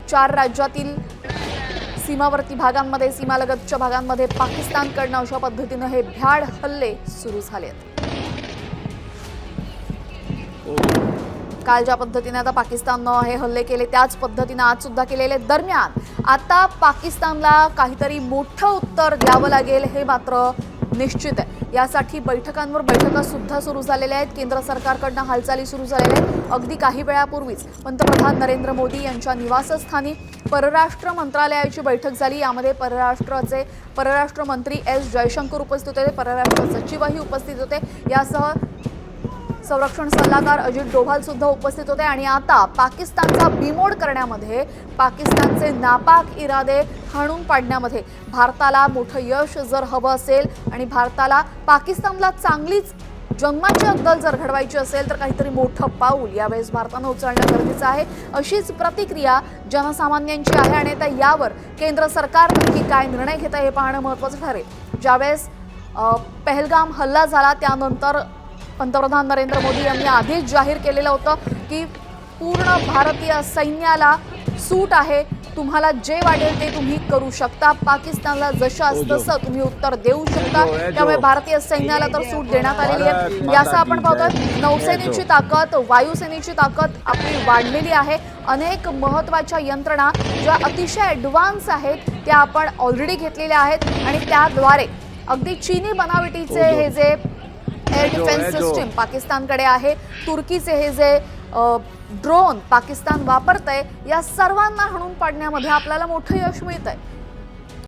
4 राज्यातील सीमावर्ती भागांमध्ये, सीमालगतच्या भागांमध्ये पाकिस्तानकडून अशा पद्धतीने हे भ्याड हल्ले सुरू झालेत। काल ज्या पद्धतीने आता पाकिस्ताननं हे हल्ले केले त्याच पद्धतीने आज सुद्धा केलेले। दरम्यान आता पाकिस्तानला काहीतरी मोठं उत्तर द्यावं लागेल हे मात्र निश्चित आहे। यासाठी बैठकांवर बैठका सुद्धा सुरू झालेल्या आहेत। केंद्र सरकारकडून हालचाली सुरू झालेल्या आहेत। अगदी काही वेळापूर्वीच पंतप्रधान नरेंद्र मोदी यांच्या निवासस्थानी परराष्ट्र मंत्रालयाची बैठक झाली। यामध्ये परराष्ट्र मंत्री एस जयशंकर उपस्थित होते, परराष्ट्र सचिवही उपस्थित होते, यासह संरक्षण सल्लागार अजित डोभाल सुद्धा उपस्थित होते। आणि आता पाकिस्तानचा बिमोड करण्यामध्ये, पाकिस्तानचे नापाक इरादे हाणून पाडण्यामध्ये भारताला मोठं यश जर हवं असेल आणि भारताला पाकिस्तानला चांगलीच जन्माची अद्दल जर घडवायची असेल तर काहीतरी मोठं पाऊल यावेळेस भारतानं उचलणं गरजेचं आहे, अशीच प्रतिक्रिया जनसामान्यांची आहे। आणि आता यावर केंद्र सरकार नक्की काय निर्णय घेतं हे पाहणं महत्त्वाचं ठरेल। ज्यावेळेस पहलगाम हल्ला झाला त्यानंतर पंतप्रधान नरेंद्र मोदी यांनी आधीच जाहीर केलेलं होतं की पूर्ण भारतीय सैन्याला सूट आहे, तुम्हाला जे वाटेल ते तुम्ही करू शकता, पाकिस्तानला जसं तसं तुम्ही उत्तर देऊ शकता। त्यामुळे भारतीय सैन्याला तर सूट देण्यात आलेली आहे। याचं आपण पाहतोय नौसेनेची ताकद, वायुसेनेची ताकद आपली वाढलेली आहे। अनेक महत्त्वाच्या यंत्रणा ज्या अतिशय ॲडव्हान्स आहेत त्या आपण ऑलरेडी घेतलेल्या आहेत आणि त्याद्वारे अगदी चीनी बनावटीचे हे जे एअर डिफेन्स सिस्टीम पाकिस्तानकडे आहे, तुर्कीचे हे जे ड्रोन पाकिस्तान वापरतंय, या सर्वांना हाणून पाडण्यामध्ये आपल्याला मोठं यश मिळतंय।